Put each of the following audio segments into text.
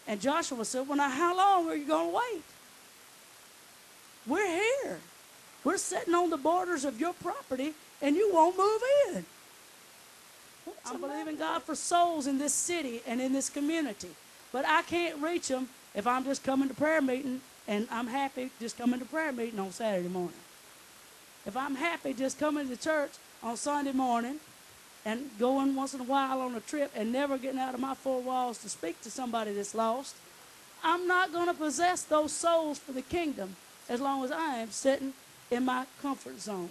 And Joshua said, well, now how long are you going to wait? We're here. We're sitting on the borders of your property, and you won't move in. I'm believing God for souls in this city and in this community. But I can't reach them if I'm just coming to prayer meeting, and I'm happy just coming to prayer meeting on Saturday morning. If I'm happy just coming to church on Sunday morning and going once in a while on a trip and never getting out of my four walls to speak to somebody that's lost, I'm not going to possess those souls for the kingdom as long as I am sitting in my comfort zone.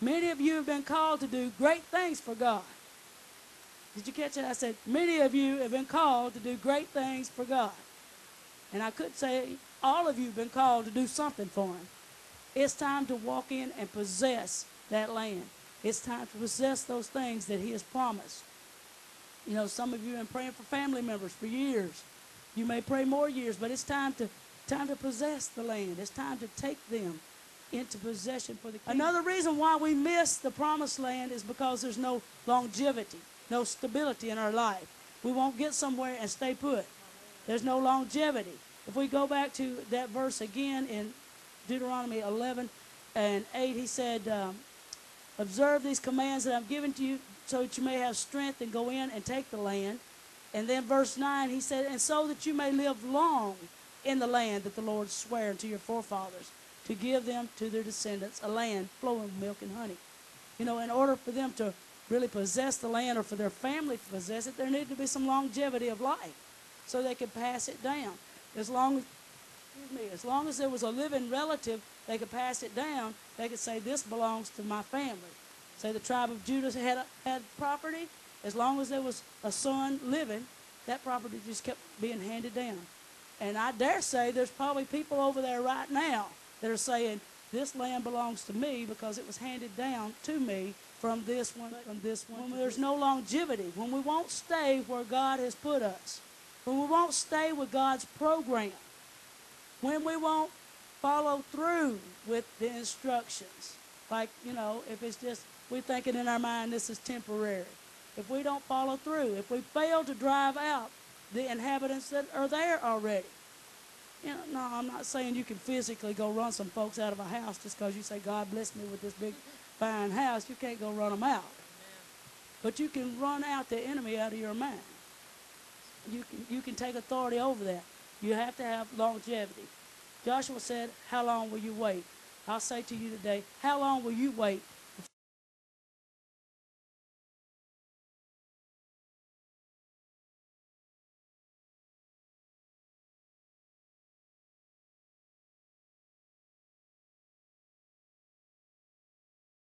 Many of you have been called to do great things for God. Did you catch it? I said, many of you have been called to do great things for God. And I could say all of you have been called to do something for Him. It's time to walk in and possess that land. It's time to possess those things that He has promised. You know, some of you have been praying for family members for years. You may pray more years, but it's time to possess the land. It's time to take them into possession for the kingdom. Another reason why we miss the promised land is because there's no longevity, no stability in our life. We won't get somewhere and stay put. There's no longevity. If we go back to that verse again in Deuteronomy 11 and 8, he said, observe these commands that I've given to you so that you may have strength and go in and take the land. And then verse 9, he said, and so that you may live long in the land that the Lord sware unto your forefathers to give them to their descendants, a land flowing with milk and honey. You know, in order for them to really possess the land or for their family to possess it, there needed to be some longevity of life so they could pass it down. As long as there was a living relative, they could pass it down. They could say, this belongs to my family. Say the tribe of Judah had property. As long as there was a son living, that property just kept being handed down. And I dare say there's probably people over there right now that are saying, this land belongs to me because it was handed down to me from this one, from this one. When there's no longevity, when we won't stay where God has put us, when we won't stay with God's program, when we won't follow through with the instructions, like, you know, if it's just, we're thinking in our mind this is temporary. If we don't follow through, if we fail to drive out the inhabitants that are there already. You know, no, I'm not saying you can physically go run some folks out of a house just because you say, God bless me with this big, fine house. You can't go run them out. Amen. But you can run out the enemy out of your mind. You can take authority over that. You have to have longevity. Joshua said, how long will you wait? I'll say to you today, how long will you wait